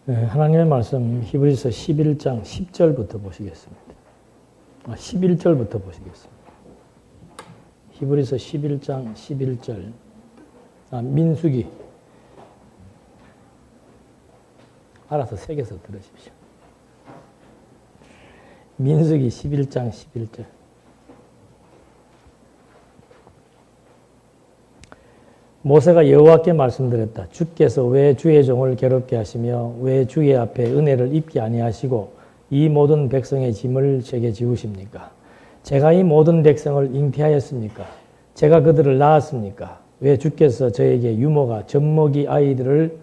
하나님의 말씀 히브리서 11장 10절부터 보시겠습니다. 11절부터 보시겠습니다. 히브리서 11장 11절. 민수기. 알아서 새겨서 들으십시오. 민수기 11장 11절. 모세가 여호와께 말씀드렸다. 주께서 왜 주의 종을 괴롭게 하시며 왜 주의 앞에 은혜를 입게 아니하시고 이 모든 백성의 짐을 제게 지우십니까? 제가 이 모든 백성을 잉태하였습니까? 제가 그들을 낳았습니까? 왜 주께서 저에게 유모가 젖먹이 아이를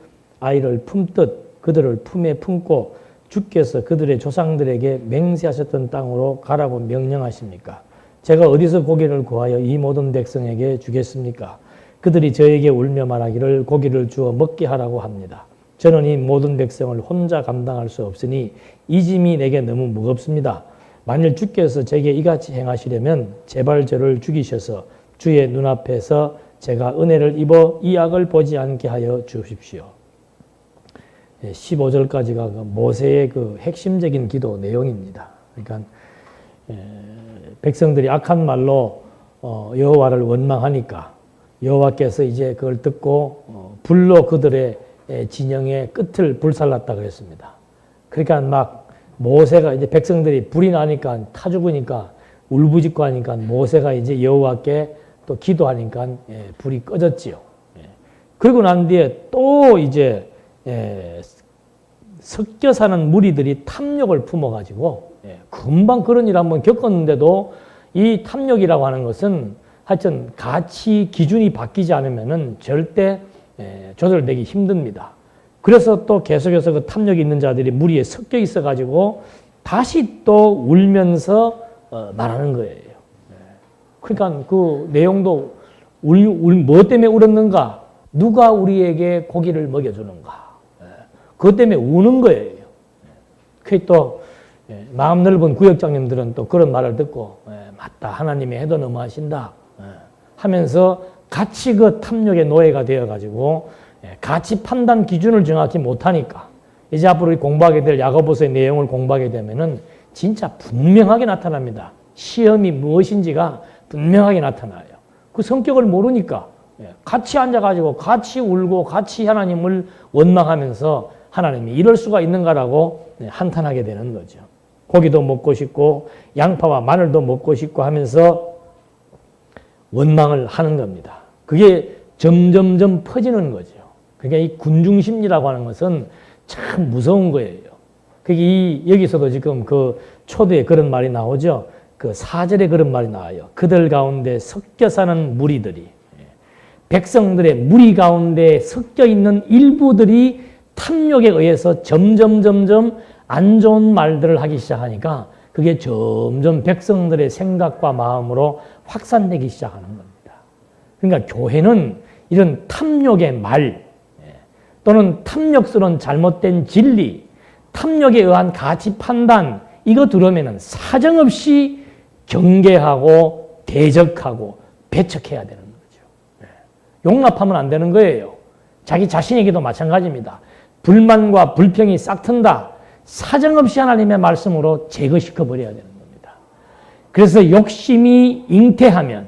품듯 그들을 품에 품고 주께서 그들의 조상들에게 맹세하셨던 땅으로 가라고 명령하십니까? 제가 어디서 고기를 구하여 이 모든 백성에게 주겠습니까? 그들이 저에게 울며 말하기를 고기를 주어 먹게 하라고 합니다. 저는 이 모든 백성을 혼자 감당할 수 없으니 이 짐이 내게 너무 무겁습니다. 만일 주께서 제게 이같이 행하시려면 제발 저를 죽이셔서 주의 눈앞에서 제가 은혜를 입어 이 악을 보지 않게 하여 주십시오. 15절까지가 모세의 그 핵심적인 기도 내용입니다. 그러니까 백성들이 악한 말로 여호와를 원망하니까 여호와께서 이제 그걸 듣고 불로 그들의 진영의 끝을 불살랐다 그랬습니다. 그러니까 막 모세가 이제 백성들이 불이 나니까 타 죽으니까 울부짖고 하니까 모세가 이제 여호와께 또 기도하니까 불이 꺼졌지요. 그리고 난 뒤에 또 이제 섞여 사는 무리들이 탐욕을 품어가지고 금방 그런 일 한번 겪었는데도 이 탐욕이라고 하는 것은 하여튼 가치 기준이 바뀌지 않으면은 절대 조절되기 힘듭니다. 그래서 또 계속해서 그 탐욕이 있는 자들이 무리에 섞여 있어가지고 다시 또 울면서 말하는 거예요. 그러니까 그 내용도 뭐 때문에 울었는가? 누가 우리에게 고기를 먹여주는가? 그것 때문에 우는 거예요. 그 또 마음 넓은 구역장님들은 또 그런 말을 듣고 맞다. 하나님이 해도 너무하신다. 하면서 같이 그 탐욕의 노예가 되어가지고 가치 판단 기준을 정확히 못하니까 이제 앞으로 공부하게 될 야고보서의 내용을 공부하게 되면은 진짜 분명하게 나타납니다. 시험이 무엇인지가 분명하게 나타나요. 그 성격을 모르니까 같이 앉아가지고 같이 울고 같이 하나님을 원망하면서 하나님이 이럴 수가 있는가라고 한탄하게 되는 거죠. 고기도 먹고 싶고 양파와 마늘도 먹고 싶고 하면서 원망을 하는 겁니다. 그게 점점점 퍼지는 거죠. 그게 이 군중심리라고 하는 것은 참 무서운 거예요. 그게 여기서도 지금 그 초대에 그런 말이 나오죠. 그 4절에 그런 말이 나와요. 그들 가운데 섞여 사는 무리들이, 백성들의 무리 가운데 섞여 있는 일부들이 탐욕에 의해서 점점 안 좋은 말들을 하기 시작하니까 그게 점점 백성들의 생각과 마음으로 확산되기 시작하는 겁니다. 그러니까 교회는 이런 탐욕의 말 또는 탐욕스러운 잘못된 진리, 탐욕에 의한 가치 판단 이거 들어오면 사정없이 경계하고 대적하고 배척해야 되는 거죠. 용납하면 안 되는 거예요. 자기 자신에게도 마찬가지입니다. 불만과 불평이 싹 튼다. 사정없이 하나님의 말씀으로 제거시켜 버려야 되는 겁니다. 그래서 욕심이 잉태하면,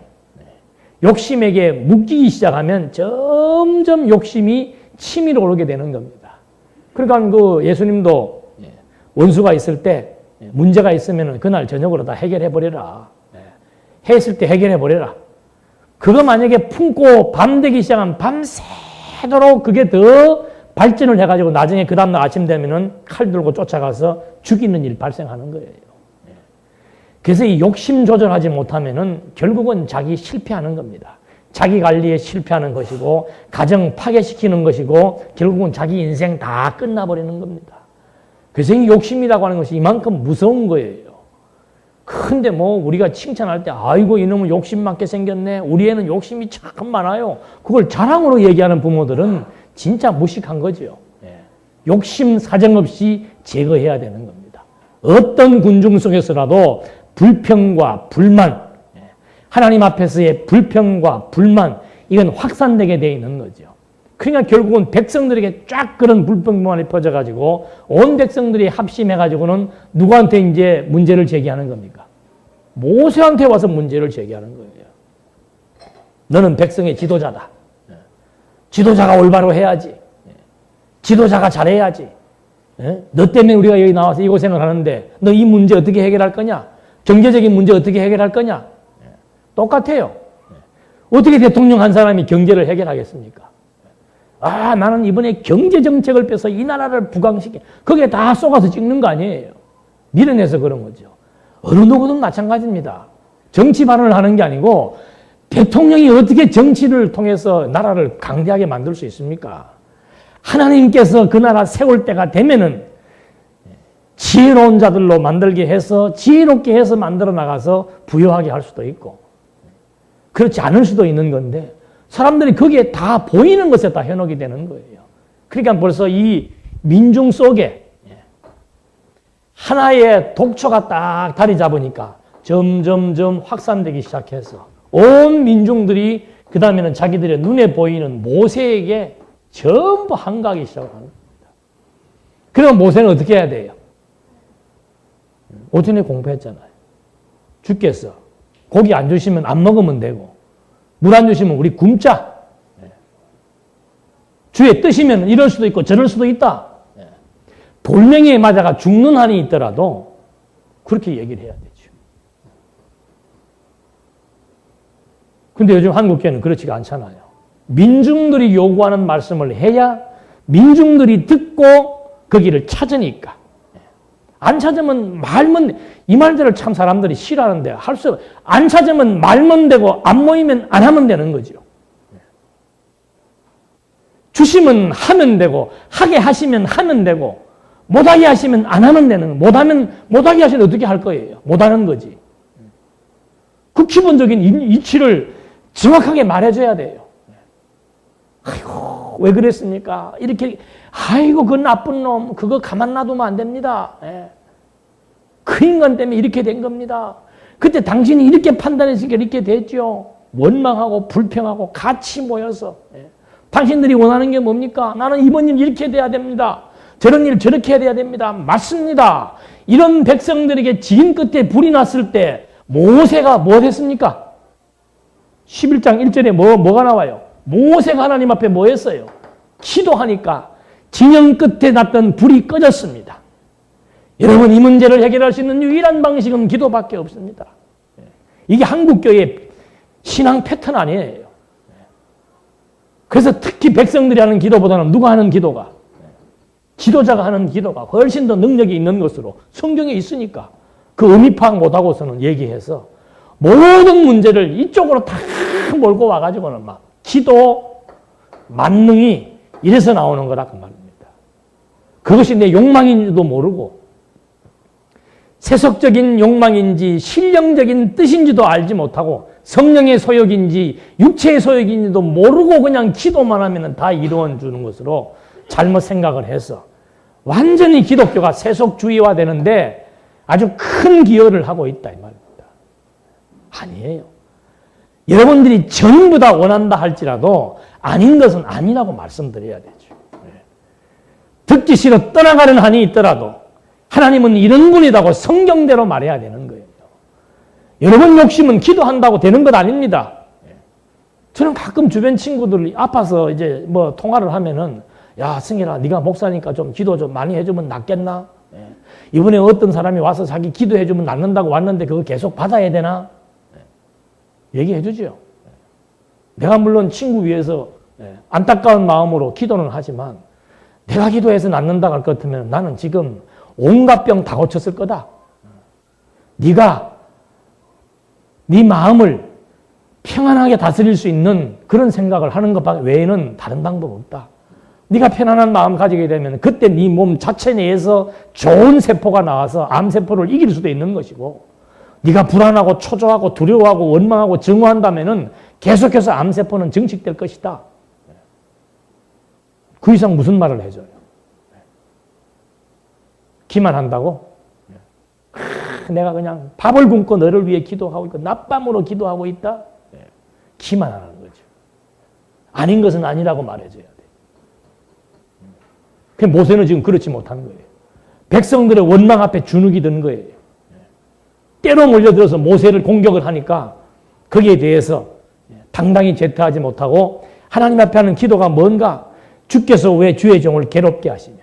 욕심에게 묶이기 시작하면 점점 욕심이 치밀어 오르게 되는 겁니다. 그러니까 그 예수님도 원수가 있을 때 문제가 있으면 그날 저녁으로 다 해결해 버려라. 했을 때 해결해 버려라. 그거 만약에 품고 밤 되기 시작하면 밤새도록 그게 더 발전을 해가지고 나중에 그 다음날 아침 되면은 칼 들고 쫓아가서 죽이는 일이 발생하는 거예요. 그래서 이 욕심 조절하지 못하면은 결국은 자기 실패하는 겁니다. 자기 관리에 실패하는 것이고, 가정 파괴시키는 것이고, 결국은 자기 인생 다 끝나버리는 겁니다. 그래서 이 욕심이라고 하는 것이 이만큼 무서운 거예요. 근데 뭐 우리가 칭찬할 때 아이고 이놈은 욕심 많게 생겼네. 우리 애는 욕심이 참 많아요. 그걸 자랑으로 얘기하는 부모들은 진짜 무식한 거죠. 욕심 사정없이 제거해야 되는 겁니다. 어떤 군중 속에서라도 불평과 불만, 하나님 앞에서의 불평과 불만 이건 확산되게 되어 있는 거죠. 그러니까 결국은 백성들에게 쫙 그런 불평만이 퍼져가지고 온 백성들이 합심해가지고는 누구한테 이제 문제를 제기하는 겁니까? 모세한테 와서 문제를 제기하는 거예요. 너는 백성의 지도자다. 지도자가 올바로 해야지. 지도자가 잘해야지. 너 때문에 우리가 여기 나와서 이 고생을 하는데 너 이 문제 어떻게 해결할 거냐? 경제적인 문제 어떻게 해결할 거냐? 똑같아요. 어떻게 대통령 한 사람이 경제를 해결하겠습니까? 아, 나는 이번에 경제정책을 빼서 이 나라를 부강시켜. 거기에 다 쏘가서 찍는 거 아니에요. 밀어내서 그런 거죠. 어느 누구든 마찬가지입니다. 정치 발언을 하는 게 아니고 대통령이 어떻게 정치를 통해서 나라를 강대하게 만들 수 있습니까? 하나님께서 그 나라 세울 때가 되면은 지혜로운 자들로 만들게 해서 지혜롭게 해서 만들어 나가서 부유하게 할 수도 있고 그렇지 않을 수도 있는 건데 사람들이 거기에 다 보이는 것에 다 현혹이 되는 거예요. 그러니까 벌써 이 민중 속에 하나의 독초가 딱 자리 잡으니까 점점점 확산되기 시작해서 온 민중들이 그 다음에는 자기들의 눈에 보이는 모세에게 전부 항가하기 시작하는 겁니다. 그럼 모세는 어떻게 해야 돼요? 오전에 공부했잖아요. 죽겠어. 고기 안 주시면 안 먹으면 되고 물 안 주시면 우리 굶자. 주의 뜻이면 이럴 수도 있고 저럴 수도 있다. 돌멩이에 맞아가 죽는 한이 있더라도 그렇게 얘기를 해야 되죠. 근데 요즘 한국교회는 그렇지가 않잖아요. 민중들이 요구하는 말씀을 해야 민중들이 듣고 거기를 찾으니까. 안 찾으면 말면 이 말들을 참 사람들이 싫어하는데 할 수 안 찾으면 말면 되고 안 모이면 안 하면 되는 거죠. 주시면 하면 되고 하게 하시면 하면 되고 못하게 하시면 안 하면 되는 거예요. 못하게 하시면 어떻게 할 거예요? 못하는 거지. 그 기본적인 이치를 정확하게 말해줘야 돼요. 아이고 왜 그랬습니까? 이렇게 아이고 그 나쁜 놈 그거 가만 놔두면 안 됩니다. 그 인간 때문에 이렇게 된 겁니다. 그때 당신이 이렇게 판단했으니까 이렇게 됐죠. 원망하고 불평하고 같이 모여서 당신들이 원하는 게 뭡니까? 나는 이번 일 이렇게 돼야 됩니다. 저런 일 저렇게 해야 됩니다. 맞습니다. 이런 백성들에게 지인 끝에 불이 났을 때 모세가 뭐 했습니까? 11장 1절에 뭐가 나와요? 모세가 하나님 앞에 뭐 했어요? 기도하니까 진영 끝에 났던 불이 꺼졌습니다. 여러분 이 문제를 해결할 수 있는 유일한 방식은 기도밖에 없습니다. 이게 한국교회의 신앙 패턴 아니에요. 그래서 특히 백성들이 하는 기도보다는 누가 하는 기도가 지도자가 하는 기도가 훨씬 더 능력이 있는 것으로 성경에 있으니까 그 의미 파악 못하고서는 얘기해서 모든 문제를 이쪽으로 다 몰고 와가지고는 막 기도 만능이 이래서 나오는 거라 그 말입니다. 그것이 내 욕망인지도 모르고 세속적인 욕망인지 신령적인 뜻인지도 알지 못하고 성령의 소욕인지 육체의 소욕인지도 모르고 그냥 기도만 하면 다 이루어 주는 것으로 잘못 생각을 해서 완전히 기독교가 세속주의화 되는데 아주 큰 기여를 하고 있다 이 말입니다. 아니에요. 여러분들이 전부 다 원한다 할지라도 아닌 것은 아니라고 말씀드려야 되죠. 듣기 싫어 떠나가는 한이 있더라도 하나님은 이런 분이라고 성경대로 말해야 되는 거예요. 여러분 욕심은 기도한다고 되는 것 아닙니다. 저는 가끔 주변 친구들이 아파서 이제 뭐 통화를 하면은 야 승일아 네가 목사니까 좀 기도 좀 많이 해주면 낫겠나? 이번에 어떤 사람이 와서 자기 기도해주면 낫는다고 왔는데 그거 계속 받아야 되나? 얘기해 주죠. 내가 물론 친구 위해서 안타까운 마음으로 기도는 하지만 내가 기도해서 낫는다고 할 것 같으면 나는 지금 온갖 병 다 고쳤을 거다. 네가 네 마음을 평안하게 다스릴 수 있는 그런 생각을 하는 것 외에는 다른 방법 없다. 네가 편안한 마음 가지게 되면 그때 네 몸 자체 내에서 좋은 세포가 나와서 암세포를 이길 수도 있는 것이고 네가 불안하고 초조하고 두려워하고 원망하고 증오한다면은 계속해서 암세포는 증식될 것이다. 그 이상 무슨 말을 해줘요? 기만한다고? 내가 그냥 밥을 굶고 너를 위해 기도하고 있고 낮밤으로 기도하고 있다? 기만하는 거죠. 아닌 것은 아니라고 말해줘야 돼. 그 모세는 지금 그렇지 못한 거예요. 백성들의 원망 앞에 주눅이 든 거예요. 때로 몰려들어서 모세를 공격을 하니까 거기에 대해서 당당히 제트하지 못하고 하나님 앞에 하는 기도가 뭔가? 주께서 왜 주의 종을 괴롭게 하시며.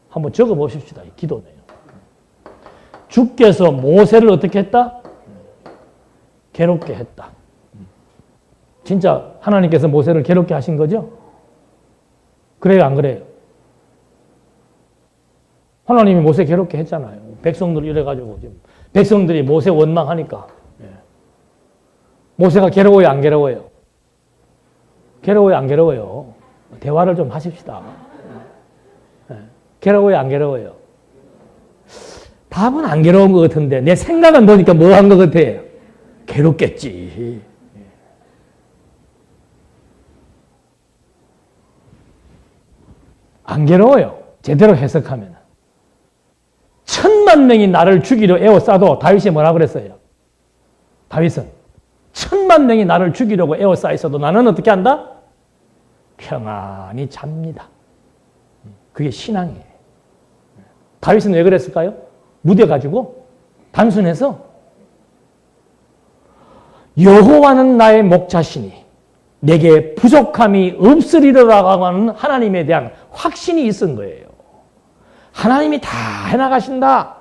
한번 적어보십시다. 이 기도 내용. 주께서 모세를 어떻게 했다? 괴롭게 했다. 진짜 하나님께서 모세를 괴롭게 하신 거죠? 그래요, 안 그래요? 하나님이 모세 괴롭게 했잖아요. 백성들 이래가지고 지금 백성들이 모세 원망하니까. 모세가 괴로워요, 안 괴로워요? 괴로워요, 안 괴로워요? 대화를 좀 하십시다. 괴로워요, 안 괴로워요? 답은 안 괴로운 것 같은데 내 생각은 보니까 뭐 한 것 같아요? 괴롭겠지. 안 괴로워요. 제대로 해석하면. 10,000,000명이 나를 죽이려 에워싸도 다윗이 뭐라 그랬어요? 다윗은 10,000,000명이 나를 죽이려고 에워싸 있어도 나는 어떻게 한다? 평안히 잡니다. 그게 신앙이에요. 다윗은 왜 그랬을까요? 무뎌가지고 단순해서 여호와는 나의 목자시니 내게 부족함이 없으리라고 하는 하나님에 대한 확신이 있은 거예요. 하나님이 다 해나가신다.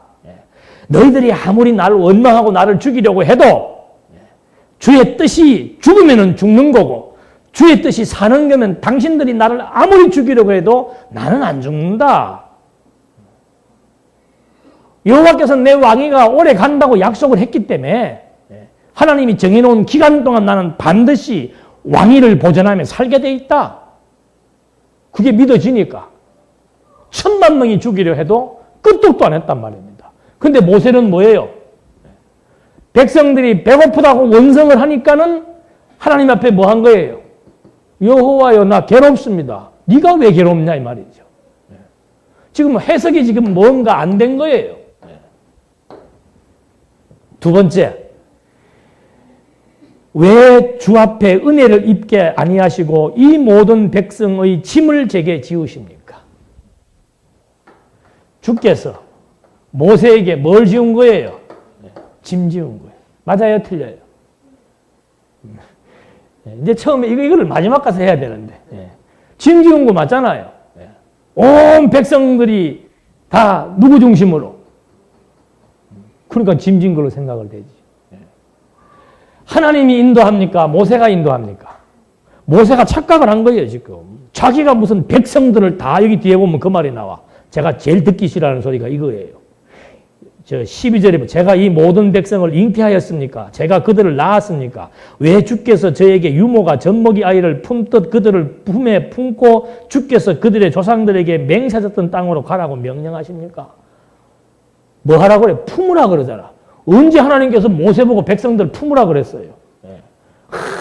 너희들이 아무리 나를 원망하고 나를 죽이려고 해도 주의 뜻이 죽으면 죽는 거고 주의 뜻이 사는 거면 당신들이 나를 아무리 죽이려고 해도 나는 안 죽는다. 여호와께서 내 왕위가 오래 간다고 약속을 했기 때문에 하나님이 정해놓은 기간 동안 나는 반드시 왕위를 보존하며 살게 돼 있다. 그게 믿어지니까 10,000,000명이 죽이려 해도 끄떡도 안 했단 말입니다. 근데 모세는 뭐예요? 백성들이 배고프다고 원성을 하니까는 하나님 앞에 뭐 한 거예요? 여호와여 나 괴롭습니다. 네가 왜 괴롭냐 이 말이죠. 지금 해석이 지금 뭔가 안 된 거예요. 두 번째, 왜 주 앞에 은혜를 입게 아니하시고 이 모든 백성의 짐을 제게 지우십니까? 주께서 모세에게 뭘 지운 거예요? 짐 지운 거예요. 맞아요? 틀려요? 이제 처음에 이거를 마지막 가서 해야 되는데 짐 지운 거 맞잖아요. 온 백성들이 다 누구 중심으로? 그러니까 짐 지은 걸로 생각을 되지. 하나님이 인도합니까? 모세가 인도합니까? 모세가 착각을 한 거예요, 지금. 자기가 무슨 백성들을 다 여기 뒤에 보면 그 말이 나와. 제가 제일 듣기 싫어하는 소리가 이거예요. 저 12절에 제가 이 모든 백성을 잉태하였습니까? 제가 그들을 낳았습니까? 왜 주께서 저에게 유모가 젖먹이 아이를 품듯 그들을 품에 품고 주께서 그들의 조상들에게 맹세하셨던 땅으로 가라고 명령하십니까? 뭐 하라고 그래? 품으라 그러잖아. 언제 하나님께서 모세 보고 백성들을 품으라 그랬어요?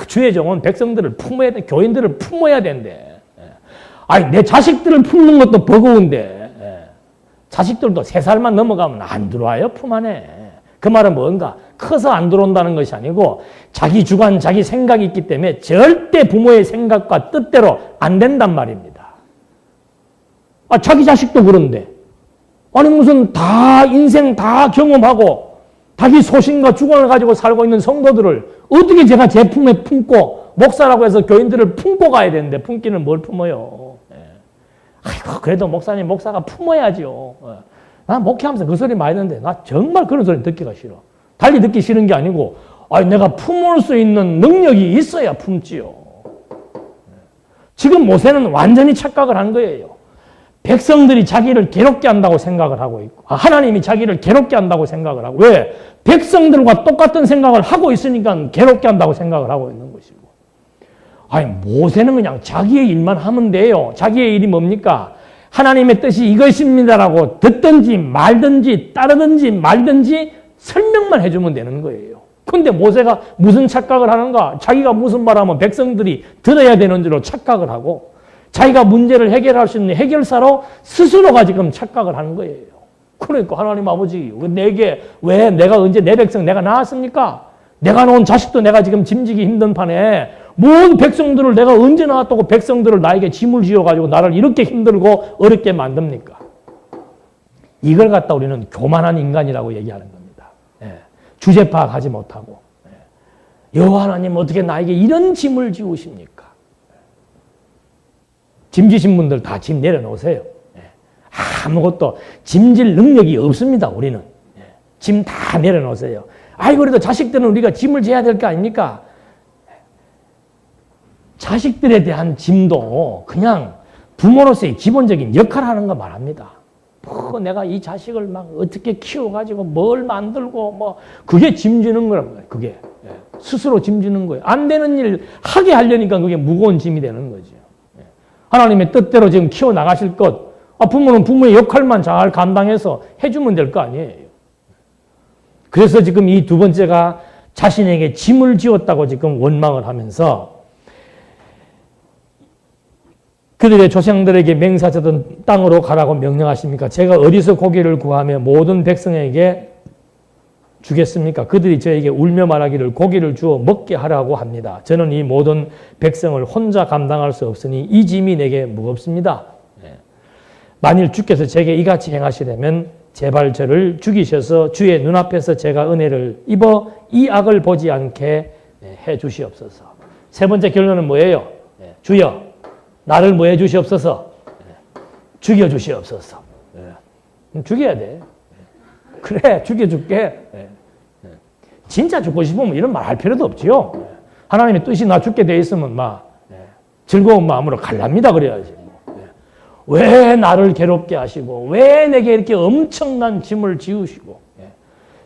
주의 종은 백성들을 품어야 돼. 교인들을 품어야 된대. 아니, 내 자식들을 품는 것도 버거운데 자식들도 3살만 넘어가면 안 들어와요, 품 안에. 그 말은 뭔가? 커서 안 들어온다는 것이 아니고 자기 주관, 자기 생각이 있기 때문에 절대 부모의 생각과 뜻대로 안 된단 말입니다. 아, 자기 자식도 그런데. 아니, 무슨 다 인생 다 경험하고 자기 소신과 주관을 가지고 살고 있는 성도들을 어떻게 제가 제 품에 품고 목사라고 해서 교인들을 품고 가야 되는데 품기는 뭘 품어요. 아이고 그래도 목사님 목사가 품어야죠. 난 목회하면서 그 소리 많이 듣는데 나 정말 그런 소리 듣기가 싫어. 달리 듣기 싫은 게 아니고 아니 내가 품을 수 있는 능력이 있어야 품지요. 지금 모세는 완전히 착각을 한 거예요. 백성들이 자기를 괴롭게 한다고 생각을 하고 있고 하나님이 자기를 괴롭게 한다고 생각을 하고 왜? 백성들과 똑같은 생각을 하고 있으니까 괴롭게 한다고 생각을 하고 있는 것이고 아니 모세는 그냥 자기의 일만 하면 돼요. 자기의 일이 뭡니까? 하나님의 뜻이 이것입니다라고 듣든지 말든지 따르든지 말든지 설명만 해주면 되는 거예요. 근데 모세가 무슨 착각을 하는가? 자기가 무슨 말하면 백성들이 들어야 되는 줄로 착각을 하고 자기가 문제를 해결할 수 있는 해결사로 스스로가 지금 착각을 하는 거예요. 그러니까 하나님 아버지 내게 왜 내가 언제 내 백성 내가 낳았습니까? 내가 놓은 자식도 내가 지금 짐지기 힘든 판에 뭔 백성들을 내가 언제 나왔다고 백성들을 나에게 짐을 지어가지고 나를 이렇게 힘들고 어렵게 만듭니까? 이걸 갖다 우리는 교만한 인간이라고 얘기하는 겁니다. 예. 주제 파악하지 못하고. 예. 여호와 하나님 어떻게 나에게 이런 짐을 지우십니까? 짐 지신 분들 다 짐 내려놓으세요. 예. 아무것도 짐질 능력이 없습니다. 우리는. 예. 짐 다 내려놓으세요. 아이 그래도 자식들은 우리가 짐을 져야 될 거 아닙니까? 자식들에 대한 짐도 그냥 부모로서의 기본적인 역할을 하는 거 말합니다. 뭐 내가 이 자식을 막 어떻게 키워가지고 뭘 만들고 뭐 그게 짐지는 거란 그게 스스로 짐지는 거예요. 안 되는 일 하게 하려니까 그게 무거운 짐이 되는 거죠. 하나님의 뜻대로 지금 키워 나가실 것, 부모는 부모의 역할만 잘 감당해서 해주면 될 거 아니에요. 그래서 지금 이 두 번째가 자신에게 짐을 지었다고 지금 원망을 하면서 그들의 조상들에게 맹세하셨던 땅으로 가라고 명령하십니까? 제가 어디서 고기를 구하며 모든 백성에게 주겠습니까? 그들이 저에게 울며 말하기를 고기를 주어 먹게 하라고 합니다. 저는 이 모든 백성을 혼자 감당할 수 없으니 이 짐이 내게 무겁습니다. 만일 주께서 제게 이같이 행하시려면 제발 저를 죽이셔서 주의 눈앞에서 제가 은혜를 입어 이 악을 보지 않게 해 주시옵소서. 세 번째 결론은 뭐예요? 주여 나를 뭐 해 주시옵소서? 죽여 주시옵소서. 죽여야 돼. 그래 죽여줄게. 진짜 죽고 싶으면 이런 말 할 필요도 없지요. 하나님의 뜻이 나 죽게 돼 있으면 막 즐거운 마음으로 갈랍니다 그래야지. 왜 나를 괴롭게 하시고 왜 내게 이렇게 엄청난 짐을 지우시고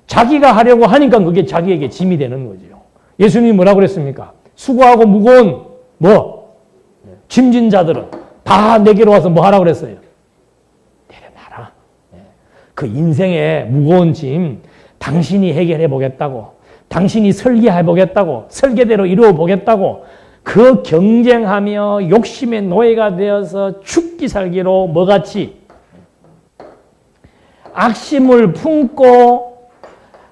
자기가 하려고 하니까 그게 자기에게 짐이 되는 거죠. 예수님이 뭐라고 그랬습니까? 수고하고 무거운 짐진 자들은 다 내게로 와서 뭐 하라고 그랬어요? 내려놔라. 그 인생의 무거운 짐 당신이 해결해 보겠다고, 당신이 설계해 보겠다고, 설계대로 이루어 보겠다고 그 경쟁하며 욕심의 노예가 되어서 죽기 살기로 뭐같이 악심을 품고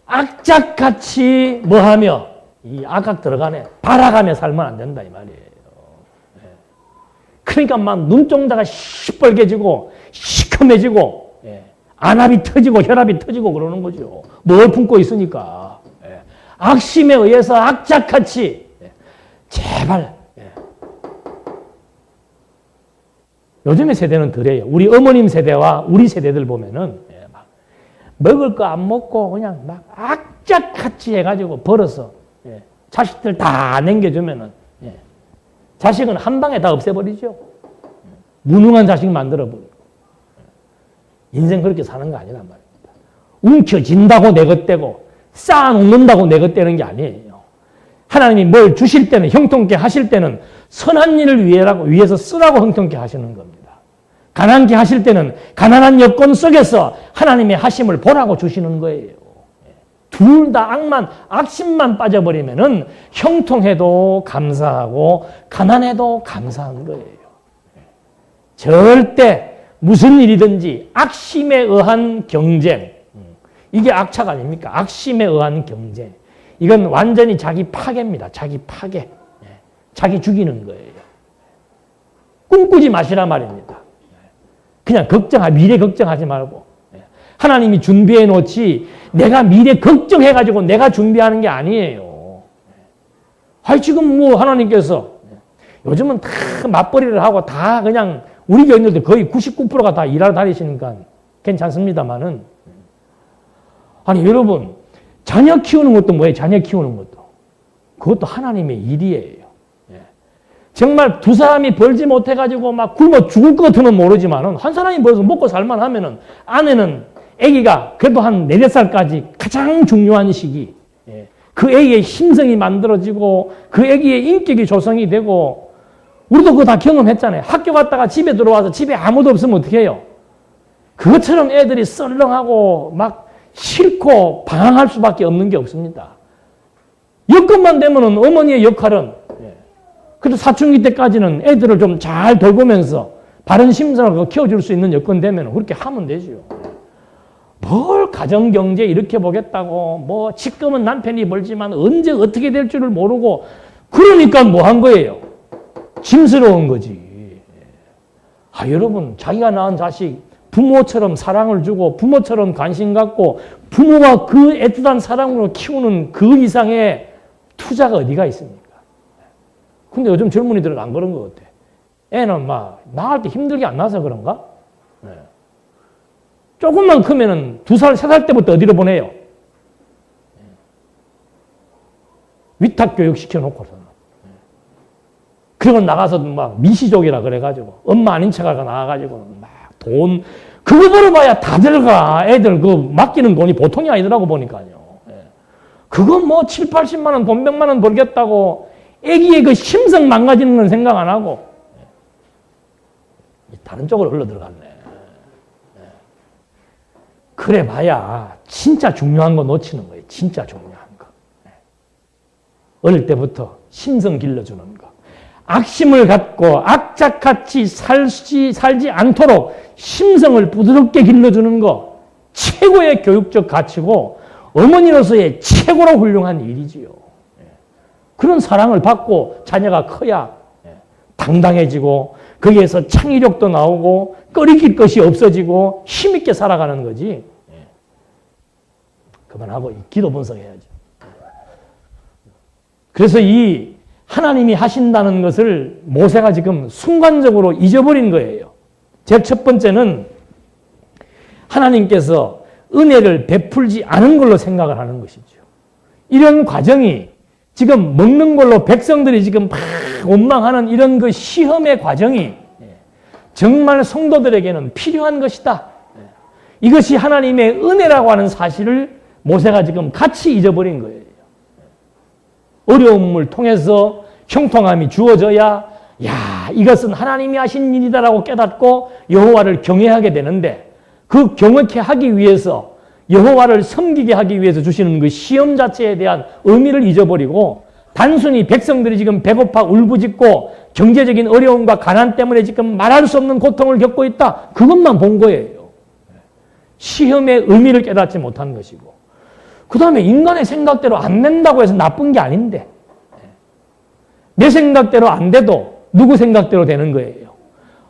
악착같이 뭐하며 이 악악 들어가네 바라가며 살면 안 된다 이 말이에요. 그러니까 막 눈동자가 시뻘개지고 시커매지고 안압이 터지고 혈압이 터지고 그러는 거죠. 뭘 품고 있으니까. 악심에 의해서 악착같이 제발. 요즘의 세대는 덜해요. 우리 어머님 세대와 우리 세대들 보면은 막 먹을 거 안 먹고 그냥 막 악착같이 해가지고 벌어서 자식들 다 남겨주면은 자식은 한 방에 다 없애버리죠. 무능한 자식 만들어버리고. 인생 그렇게 사는 거 아니란 말입니다. 움켜진다고 내 것대고 쌓아놓는다고 내 것대는 게 아니에요. 하나님이 뭘 주실 때는 형통케 하실 때는 선한 일을 위해서 쓰라고 형통케 하시는 겁니다. 가난케 하실 때는 가난한 여건 속에서 하나님의 하심을 보라고 주시는 거예요. 둘 다 악심만 빠져버리면은 형통해도 감사하고 가난해도 감사한 거예요. 절대 무슨 일이든지 악심에 의한 경쟁. 이게 악착 아닙니까? 악심에 의한 경쟁. 이건 완전히 자기 파괴입니다. 자기 파괴. 자기 죽이는 거예요. 꿈꾸지 마시라 말입니다. 그냥 미래 걱정하지 말고. 하나님이 준비해 놓지 내가 미래 걱정해가지고 내가 준비하는 게 아니에요. 지금 뭐 하나님께서 요즘은 다 맞벌이를 하고 다 그냥 우리 교인들도 거의 99%가 다 일하러 다니시니까 괜찮습니다만은 아니 여러분 자녀 키우는 것도 뭐예요? 자녀 키우는 것도 그것도 하나님의 일이에요. 정말 두 사람이 벌지 못해가지고 막 굶어 죽을 것 같으면 모르지만은 한 사람이 벌어서 먹고 살만 하면은 아내는 아기가 그래도 한 4, 5살까지 가장 중요한 시기. 그 아기의 심성이 만들어지고 그 아기의 인격이 조성이 되고 우리도 그거 다 경험했잖아요. 학교 갔다가 집에 들어와서 집에 아무도 없으면 어떻게 해요? 그것처럼 애들이 썰렁하고 막 싫고 방황할 수밖에 없는 게 없습니다. 여건만 되면은 어머니의 역할은 그래도 사춘기 때까지는 애들을 좀 잘 돌보면서 바른 심성을 키워줄 수 있는 여건 되면 그렇게 하면 되죠. 뭘 가정경제 이렇게 보겠다고 뭐 지금은 남편이 벌지만 언제 어떻게 될 줄을 모르고 그러니까 뭐 한 거예요? 짐스러운 거지. 여러분, 자기가 낳은 자식 부모처럼 사랑을 주고 부모처럼 관심 갖고 부모와 그 애틋한 사랑으로 키우는 그 이상의 투자가 어디가 있습니까? 근데 요즘 젊은이들은 안 그런 것 같아. 애는 막 낳을 때 힘들게 안 나서 그런가? 네. 조금만 크면은 2살, 3살 때부터 어디로 보내요? 위탁교육 시켜놓고서는. 그리고 나가서 막 미시족이라 그래가지고 엄마 아닌 척하고 나가가지고 막 돈 그거 벌어봐야 다 들어가. 애들 그 맡기는 돈이 보통이 아니더라고 보니까요. 그거 뭐 7, 80만 원, 돈 100만 원 벌겠다고 애기의 그 심성 망가지는 건 생각 안 하고 다른 쪽으로 흘러 들어갔네. 그래 봐야 진짜 중요한 거 놓치는 거예요. 진짜 중요한 거. 어릴 때부터 심성 길러주는 거. 악심을 갖고 악착같이 살지 않도록 심성을 부드럽게 길러주는 거. 최고의 교육적 가치고 어머니로서의 최고로 훌륭한 일이지요. 그런 사랑을 받고 자녀가 커야 당당해지고 거기에서 창의력도 나오고 꺼리낄 것이 없어지고 힘있게 살아가는 거지. 그만하고 기도 분석해야죠. 그래서 이 하나님이 하신다는 것을 모세가 지금 순간적으로 잊어버린 거예요. 제일 첫 번째는 하나님께서 은혜를 베풀지 않은 걸로 생각을 하는 것이죠. 이런 과정이 지금 먹는 걸로 백성들이 지금 막 원망하는 이런 그 시험의 과정이 정말 성도들에게는 필요한 것이다. 이것이 하나님의 은혜라고 하는 사실을 모세가 지금 같이 잊어버린 거예요. 어려움을 통해서 형통함이 주어져야 이것은 하나님이 하신 일이다라고 깨닫고 여호와를 경외하게 되는데 그 경외케 하기 위해서 여호와를 섬기게 하기 위해서 주시는 그 시험 자체에 대한 의미를 잊어버리고 단순히 백성들이 지금 배고파 울부짖고 경제적인 어려움과 가난 때문에 지금 말할 수 없는 고통을 겪고 있다. 그것만 본 거예요. 시험의 의미를 깨닫지 못한 것이고 그 다음에 인간의 생각대로 안 된다고 해서 나쁜 게 아닌데 내 생각대로 안 돼도 누구 생각대로 되는 거예요.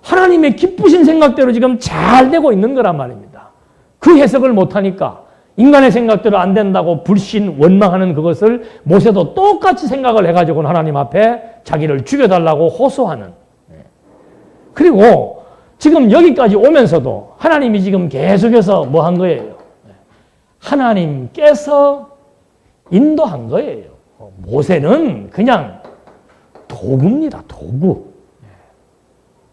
하나님의 기쁘신 생각대로 지금 잘 되고 있는 거란 말입니다. 그 해석을 못하니까 인간의 생각대로 안 된다고 불신, 원망하는 그것을 모세도 똑같이 생각을 해가지고 하나님 앞에 자기를 죽여달라고 호소하는. 그리고 지금 여기까지 오면서도 하나님이 지금 계속해서 뭐 한 거예요? 하나님께서 인도한 거예요. 모세는 그냥 도구입니다. 도구.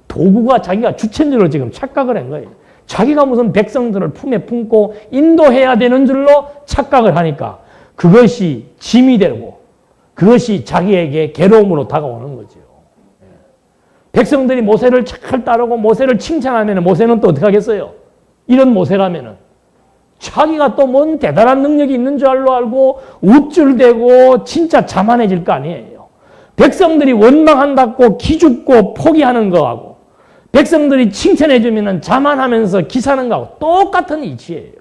도구가 자기가 주체인 줄로 지금 착각을 한 거예요. 자기가 무슨 백성들을 품에 품고 인도해야 되는 줄로 착각을 하니까 그것이 짐이 되고 그것이 자기에게 괴로움으로 다가오는 거죠. 백성들이 모세를 잘 따르고 모세를 칭찬하면 모세는 또 어떻게 하겠어요? 이런 모세라면은 자기가 또 뭔 대단한 능력이 있는 줄 알고 우쭐대고 진짜 자만해질 거 아니에요. 백성들이 원망한다고 기죽고 포기하는 거하고 백성들이 칭찬해주면 자만하면서 기사는 거하고 똑같은 이치예요.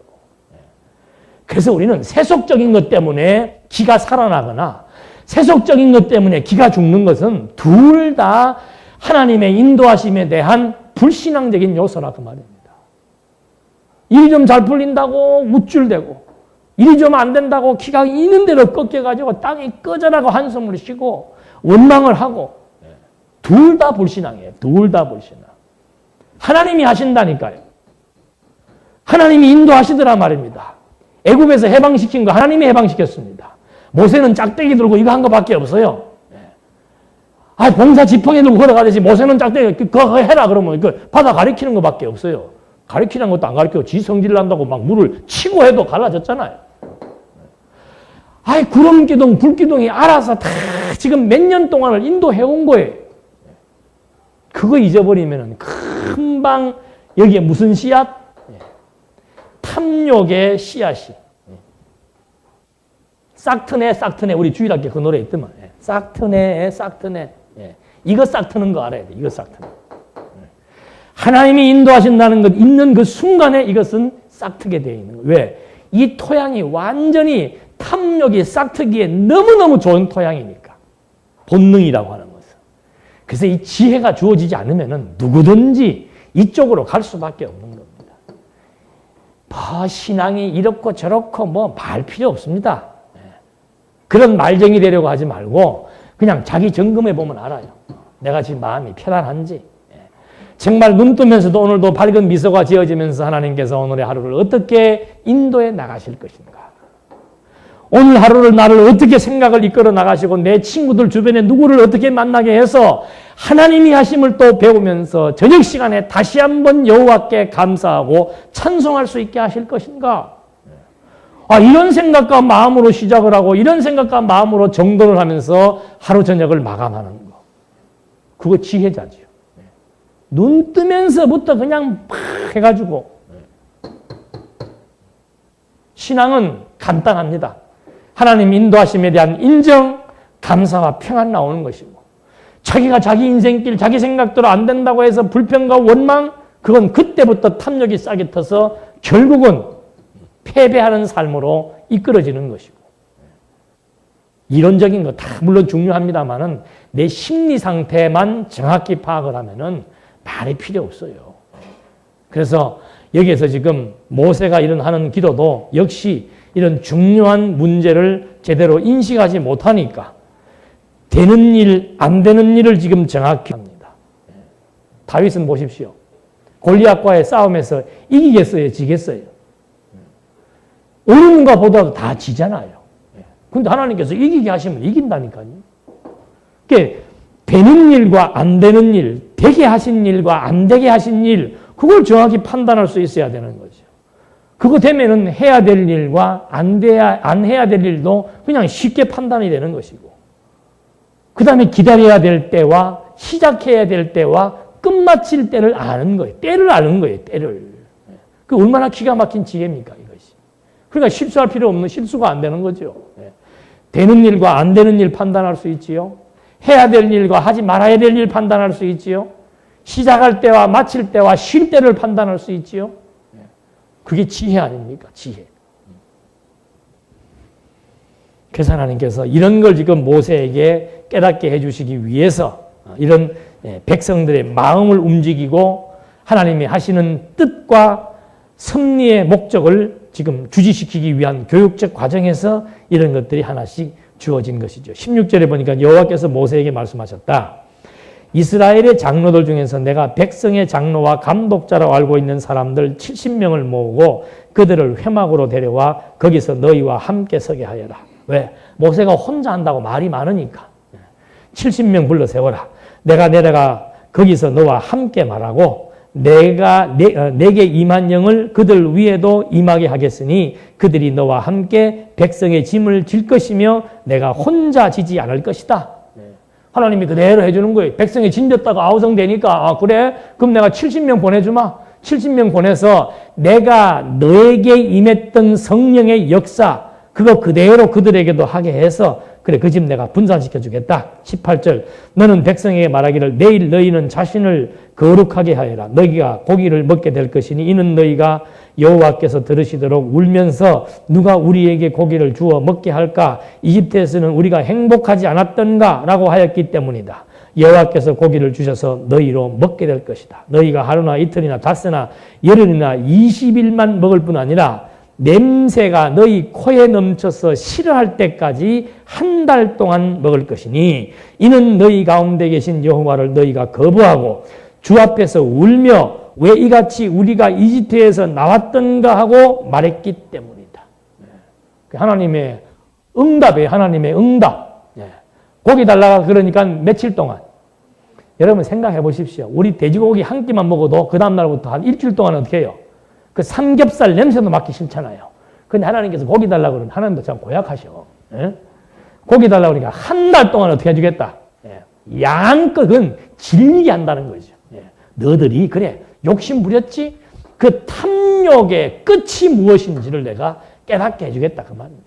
그래서 우리는 세속적인 것 때문에 기가 살아나거나 세속적인 것 때문에 기가 죽는 것은 둘 다 하나님의 인도하심에 대한 불신앙적인 요소라 그 말입니다. 일이 좀 잘 풀린다고 우쭐대고 일이 좀 안 된다고 기가 있는 대로 꺾여가지고 땅이 꺼져라고 한숨을 쉬고 원망을 하고 둘 다 불신앙이에요. 둘 다 불신앙. 하나님이 하신다니까요. 하나님이 인도하시더라 말입니다. 애굽에서 해방시킨 거 하나님이 해방시켰습니다. 모세는 짝대기 들고 이거 한 거밖에 없어요. 봉사 지팡이 들고 걸어가듯이 모세는 짝대기 그거 해라 그러면 그 바다 가리키는 거밖에 없어요. 가리키는 것도 안 가리키고 지 성질 난다고 막 물을 치고 해도 갈라졌잖아요. 구름기둥, 불기둥이 알아서 다 지금 몇 년 동안을 인도해 온 거예요. 그거 잊어버리면 금방 여기에 무슨 씨앗? 탐욕의 씨앗이. 싹트네 우리 주일학교 그 노래 있더만. 싹트네. 이거 싹트는 거 알아야 돼. 이거 싹트는. 하나님이 인도하신다는 것 있는 그 순간에 이것은 싹트게 되어 있는 거예요. 왜? 이 토양이 완전히 탐욕이 싹트기에 너무너무 좋은 토양이니까. 본능이라고 하는 것은. 그래서 이 지혜가 주어지지 않으면 누구든지 이쪽으로 갈 수밖에 없는 겁니다. 신앙이 이렇고 저렇고 뭐 말 필요 없습니다. 그런 말쟁이 되려고 하지 말고 그냥 자기 점검해 보면 알아요. 내가 지금 마음이 편안한지. 정말 눈 뜨면서도 오늘도 밝은 미소가 지어지면서 하나님께서 오늘의 하루를 어떻게 인도해 나가실 것인가. 오늘 하루를 나를 어떻게 생각을 이끌어 나가시고 내 친구들 주변에 누구를 어떻게 만나게 해서 하나님이 하심을 또 배우면서 저녁 시간에 다시 한번 여호와께 감사하고 찬송할 수 있게 하실 것인가. 이런 생각과 마음으로 시작을 하고 이런 생각과 마음으로 정돈을 하면서 하루 저녁을 마감하는 거. 그거 지혜자지요. 눈 뜨면서부터 그냥 팍 해가지고. 신앙은 간단합니다. 하나님 인도하심에 대한 인정, 감사와 평안 나오는 것이고 자기가 자기 인생길, 자기 생각대로 안 된다고 해서 불평과 원망, 그건 그때부터 탐욕이 싹이 터서 결국은 패배하는 삶으로 이끌어지는 것이고 이론적인 거 다 물론 중요합니다만은 내 심리 상태만 정확히 파악을 하면은 말이 필요 없어요. 그래서 여기에서 지금 모세가 이런 하는 기도도 역시 이런 중요한 문제를 제대로 인식하지 못하니까 되는 일, 안 되는 일을 지금 정확히 합니다. 다윗은 보십시오. 골리앗과의 싸움에서 이기겠어요? 지겠어요? 어느 누가 보더라도 다 지잖아요. 근데 하나님께서 이기게 하시면 이긴다니까요. 그러니까 되는 일과 안 되는 일, 되게 하신 일과 안 되게 하신 일, 그걸 정확히 판단할 수 있어야 되는 거죠. 그거 되면은 해야 될 일과 안 해야 될 일도 그냥 쉽게 판단이 되는 것이고, 그 다음에 기다려야 될 때와 시작해야 될 때와 끝마칠 때를 아는 거예요. 때를 아는 거예요. 때를. 그 얼마나 기가 막힌 지혜입니까, 이것이. 그러니까 실수할 필요 없는 실수가 안 되는 거죠. 되는 일과 안 되는 일 판단할 수 있지요. 해야 될 일과 하지 말아야 될 일 판단할 수 있지요. 시작할 때와 마칠 때와 쉴 때를 판단할 수 있지요. 그게 지혜 아닙니까? 지혜. 그래서 하나님께서 이런 걸 지금 모세에게 깨닫게 해주시기 위해서 이런 백성들의 마음을 움직이고 하나님이 하시는 뜻과 섭리의 목적을 지금 주지시키기 위한 교육적 과정에서 이런 것들이 하나씩 주어진 것이죠. 16절에 보니까 여호와께서 모세에게 말씀하셨다. 이스라엘의 장로들 중에서 내가 백성의 장로와 감독자라고 알고 있는 사람들 70명을 모으고 그들을 회막으로 데려와 거기서 너희와 함께 서게 하여라. 왜? 모세가 혼자 한다고 말이 많으니까. 70명 불러 세워라. 내가 내려가 거기서 너와 함께 말하고 내게 임한 영을 그들 위에도 임하게 하겠으니 그들이 너와 함께 백성의 짐을 질 것이며 내가 혼자 지지 않을 것이다. 하나님이 그대로 해주는 거예요. 백성이 짐졌다가 아우성되니까 그래? 그럼 내가 70명 보내주마. 70명 보내서 내가 너에게 임했던 성령의 역사 그거 그대로 그들에게도 하게 해서 그래 그 집 내가 분산시켜 주겠다. 18절 너는 백성에게 말하기를 내일 너희는 자신을 거룩하게 하여라. 너희가 고기를 먹게 될 것이니 이는 너희가 여호와께서 들으시도록 울면서 누가 우리에게 고기를 주어 먹게 할까? 이집트에서는 우리가 행복하지 않았던가? 라고 하였기 때문이다. 여호와께서 고기를 주셔서 너희로 먹게 될 것이다. 너희가 하루나 이틀이나 닷새나 열흘이나 20일만 먹을 뿐 아니라 냄새가 너희 코에 넘쳐서 싫어할 때까지 한 달 동안 먹을 것이니 이는 너희 가운데 계신 여호와를 너희가 거부하고 주 앞에서 울며 왜 이같이 우리가 이집트에서 나왔던가 하고 말했기 때문이다. 하나님의 응답이에요. 하나님의 응답. 고기 달라고 그러니까 며칠 동안. 여러분 생각해 보십시오. 우리 돼지고기 한 끼만 먹어도 그 다음날부터 한 일주일 동안 어떻게 해요? 그 삼겹살 냄새도 맡기 싫잖아요. 근데 하나님께서 고기 달라고 그러면 하나님도 참 고약하셔. 고기 달라고 그러니까 한 달 동안 어떻게 해주겠다? 양껏 그건 질리게 한다는 거죠. 너들이 그래 욕심 부렸지? 그 탐욕의 끝이 무엇인지를 내가 깨닫게 해주겠다 그 말입니다.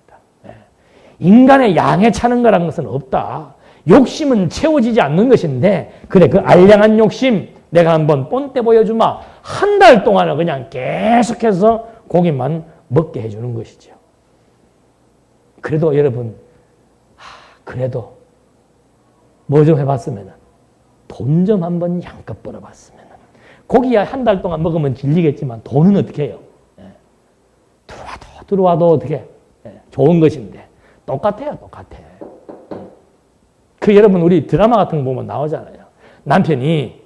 인간의 양에 차는 거라는 것은 없다. 욕심은 채워지지 않는 것인데 그래 그 알량한 욕심 내가 한번 본때 보여주마. 한 달 동안은 그냥 계속해서 고기만 먹게 해주는 것이죠. 그래도 여러분 그래도 뭐 좀 해봤으면은 돈 좀 한번 양껏 벌어봤으면은 고기야 한 달 동안 먹으면 질리겠지만 돈은 어떻게 해요? 예. 들어와도 어떻게 예. 좋은 것인데 똑같아요. 그 여러분 우리 드라마 같은 거 보면 나오잖아요. 남편이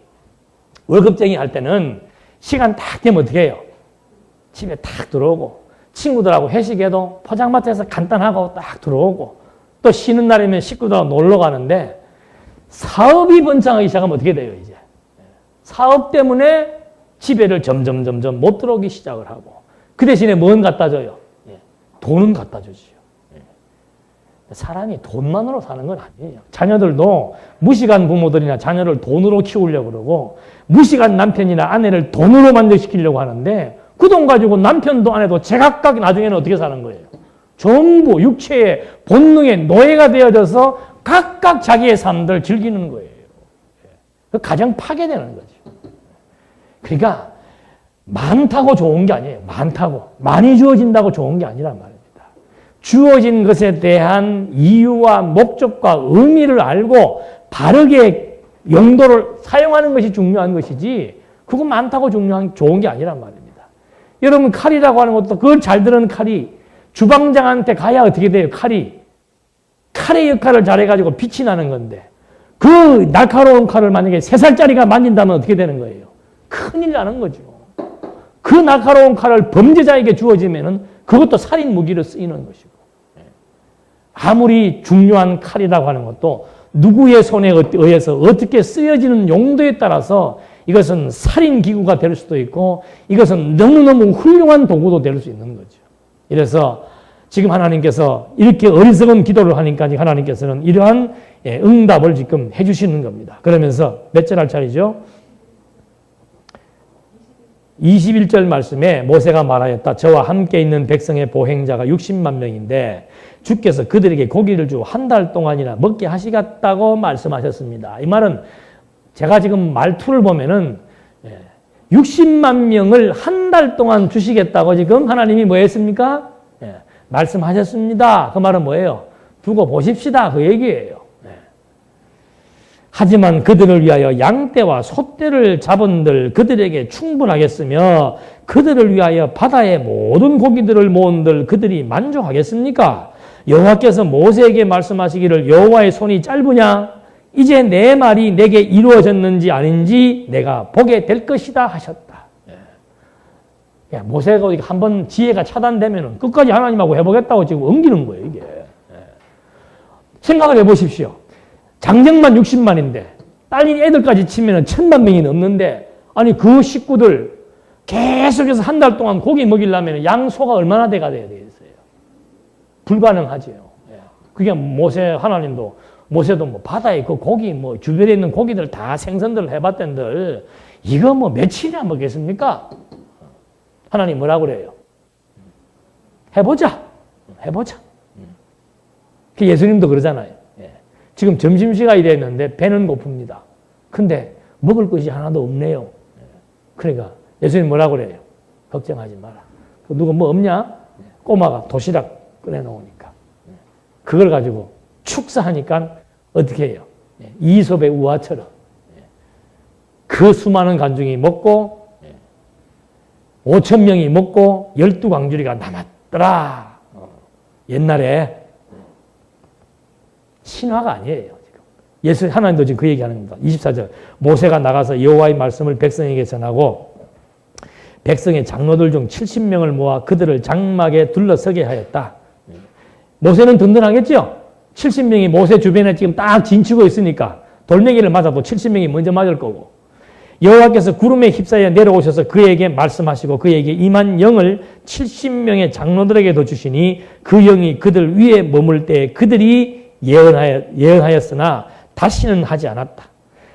월급쟁이 할 때는 시간 딱 되면 어떻게 해요? 집에 딱 들어오고 친구들하고 회식해도 포장마차에서 간단하고 딱 들어오고 또 쉬는 날이면 식구들하고 놀러 가는데 사업이 번창하기 시작하면 어떻게 돼요, 이제? 사업 때문에 집에를 점점 못 들어오기 시작을 하고 그 대신에 뭔 갖다 줘요? 돈은 갖다 주지요. 사람이 돈만으로 사는 건 아니에요. 자녀들도 무식한 부모들이나 자녀를 돈으로 키우려고 그러고 무식한 남편이나 아내를 돈으로 만족시키려고 하는데 그 돈 가지고 남편도 아내도 제각각 나중에는 어떻게 사는 거예요? 전부 육체의 본능의 노예가 되어져서 각각 자기의 삶을 즐기는 거예요. 가정 파괴되는 거죠. 그러니까 많다고 좋은 게 아니에요. 많다고. 많이 주어진다고 좋은 게 아니란 말입니다. 주어진 것에 대한 이유와 목적과 의미를 알고 바르게 용도를 사용하는 것이 중요한 것이지 그거 많다고 좋은 게 아니란 말입니다. 여러분 칼이라고 하는 것도 그걸 잘 드는 칼이 주방장한테 가야 어떻게 돼요? 칼의 역할을 잘해가지고 빛이 나는 건데 그 날카로운 칼을 만약에 3살짜리가 만진다면 어떻게 되는 거예요? 큰일 나는 거죠. 그 날카로운 칼을 범죄자에게 주어지면은 그것도 살인 무기로 쓰이는 것이고 아무리 중요한 칼이라고 하는 것도 누구의 손에 의해서 어떻게 쓰여지는 용도에 따라서 이것은 살인기구가 될 수도 있고 이것은 너무너무 훌륭한 도구도 될 수 있는 거죠. 이래서 지금 하나님께서 이렇게 어리석은 기도를 하니까 하나님께서는 이러한 응답을 지금 해주시는 겁니다. 그러면서 몇 절 할 차례죠? 21절 말씀에 모세가 말하였다. 저와 함께 있는 백성의 보행자가 60만 명인데 주께서 그들에게 고기를 주고 한 달 동안이나 먹게 하시겠다고 말씀하셨습니다. 이 말은 제가 지금 말투를 보면은 60만 명을 한 달 동안 주시겠다고 지금 하나님이 뭐 했습니까? 말씀하셨습니다. 그 말은 뭐예요? 두고 보십시다. 그 얘기예요. 하지만 그들을 위하여 양떼와 소떼를 잡은들 그들에게 충분하겠으며 그들을 위하여 바다의 모든 고기들을 모은들 그들이 만족하겠습니까? 여호와께서 모세에게 말씀하시기를 여호와의 손이 짧으냐? 이제 내 말이 내게 이루어졌는지 아닌지 내가 보게 될 것이다 하셨다. 모세가 한번 지혜가 차단되면 끝까지 하나님하고 해보겠다고 지금 엉기는 거예요, 이게. 생각을 해보십시오. 장정만 60만인데 딸린 애들까지 치면 1000만 명이 넘는데 아니 그 식구들 계속해서 한 달 동안 고기 먹이려면 양소가 얼마나 돼가 돼야 되겠어요? 불가능하죠. 그게 모세도 뭐 바다에 그 고기 뭐 주변에 있는 고기들 다 생선들 해봤던들 이거 뭐 며칠이나 먹겠습니까? 하나님 뭐라고 그래요? 해보자. 그 예수님도 그러잖아요. 지금 점심시간이 됐는데 배는 고픕니다. 근데 먹을 것이 하나도 없네요. 그러니까 예수님 뭐라고 그래요? 걱정하지 마라. 누가 뭐 없냐? 꼬마가 도시락 꺼내놓으니까. 그걸 가지고 축사하니까 어떻게 해요? 이솝의 우화처럼. 그 수많은 간중이 먹고 5,000명이 먹고 12광주리가 남았더라. 옛날에 신화가 아니에요. 지금. 하나님도 지금 그 얘기하는 겁니다. 24절. 모세가 나가서 여호와의 말씀을 백성에게 전하고 백성의 장로들 중 70명을 모아 그들을 장막에 둘러서게 하였다. 모세는 든든하겠죠? 70명이 모세 주변에 지금 딱 진치고 있으니까 돌멩이를 맞아도 70명이 먼저 맞을 거고 여호와께서 구름에 휩싸여 내려오셔서 그에게 말씀하시고 그에게 임한 영을 70명의 장로들에게도 주시니 그 영이 그들 위에 머물 때 그들이 예언하였으나 다시는 하지 않았다.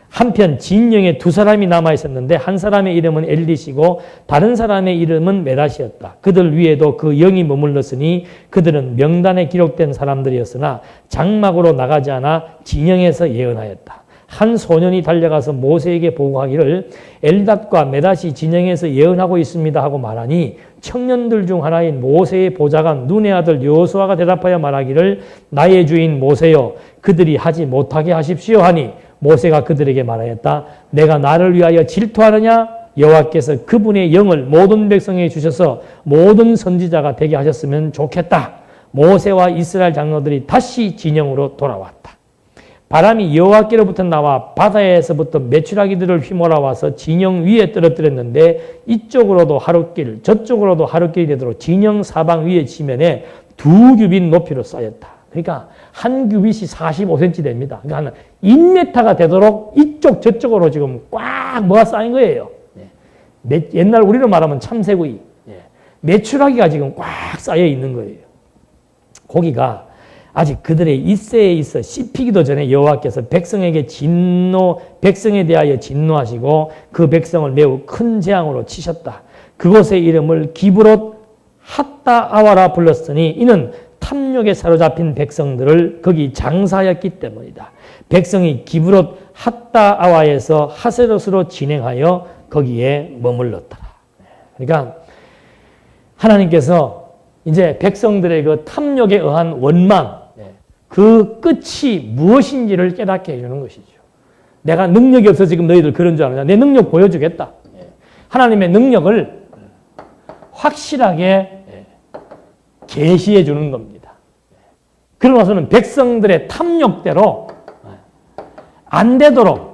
한편 진영에 2사람이 남아있었는데 한 사람의 이름은 엘리시고 다른 사람의 이름은 메라시였다. 그들 위에도 그 영이 머물렀으니 그들은 명단에 기록된 사람들이었으나 장막으로 나가지 않아 진영에서 예언하였다. 한 소년이 달려가서 모세에게 보고하기를 엘닷과 메닷이 진영에서 예언하고 있습니다 하고 말하니 청년들 중 하나인 모세의 보좌관 눈의 아들 여호수아가 대답하여 말하기를 나의 주인 모세여 그들이 하지 못하게 하십시오 하니 모세가 그들에게 말하였다. 내가 나를 위하여 질투하느냐? 여호와께서 그분의 영을 모든 백성에게 주셔서 모든 선지자가 되게 하셨으면 좋겠다. 모세와 이스라엘 장로들이 다시 진영으로 돌아왔다. 바람이 여호와께로부터 나와 바다에서부터 메추라기들을 휘몰아와서 진영 위에 떨어뜨렸는데 이쪽으로도 하룻길 저쪽으로도 하룻길이 되도록 진영 사방 위에 지면에 2규빗 높이로 쌓였다. 그러니까 한 규빗이 45cm 됩니다. 그러니까 한 1m가 되도록 이쪽 저쪽으로 지금 꽉 뭐가 쌓인 거예요. 옛날 우리로 말하면 참새구이. 메추라기가 지금 꽉 쌓여 있는 거예요. 고기가 아직 그들의 잇새에 있어 씹히기도 전에 여호와께서 백성에 대하여 진노하시고 그 백성을 매우 큰 재앙으로 치셨다. 그곳의 이름을 기브롯 핫다아와라 불렀으니 이는 탐욕에 사로잡힌 백성들을 거기 장사하였기 때문이다. 백성이 기브롯 핫다아와에서 하세롯으로 진행하여 거기에 머물렀더라. 그러니까 하나님께서 이제 백성들의 그 탐욕에 의한 원망, 그 끝이 무엇인지를 깨닫게 해주는 것이죠. 내가 능력이 없어서 지금 너희들 그런 줄 아느냐. 내 능력 보여주겠다. 하나님의 능력을 확실하게 계시해 주는 겁니다. 그러고서는 백성들의 탐욕대로 안 되도록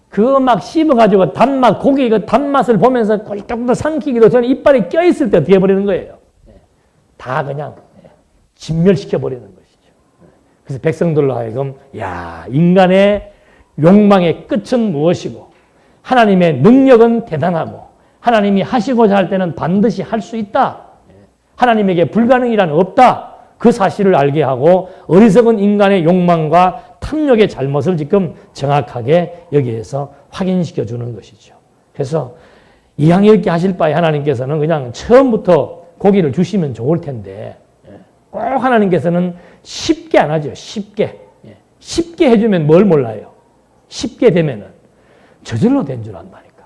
그 막 씹어가지고 단맛, 고기 그 단맛을 보면서 꼴깍꼴깍 삼키기도 전에 이빨이 껴있을 때 어떻게 해버리는 거예요? 다 그냥 진멸시켜버리는 것이죠. 그래서 백성들로 하여금 야 인간의 욕망의 끝은 무엇이고 하나님의 능력은 대단하고 하나님이 하시고자 할 때는 반드시 할 수 있다. 하나님에게 불가능이란 없다. 그 사실을 알게 하고 어리석은 인간의 욕망과 탐욕의 잘못을 지금 정확하게 여기에서 확인시켜 주는 것이죠. 그래서 이왕 이렇게 하실 바에 하나님께서는 그냥 처음부터 고기를 주시면 좋을 텐데 꼭 하나님께서는 쉽게 안 하죠. 쉽게. 쉽게 해주면 뭘 몰라요. 쉽게 되면은 저절로 된 줄 안다니까.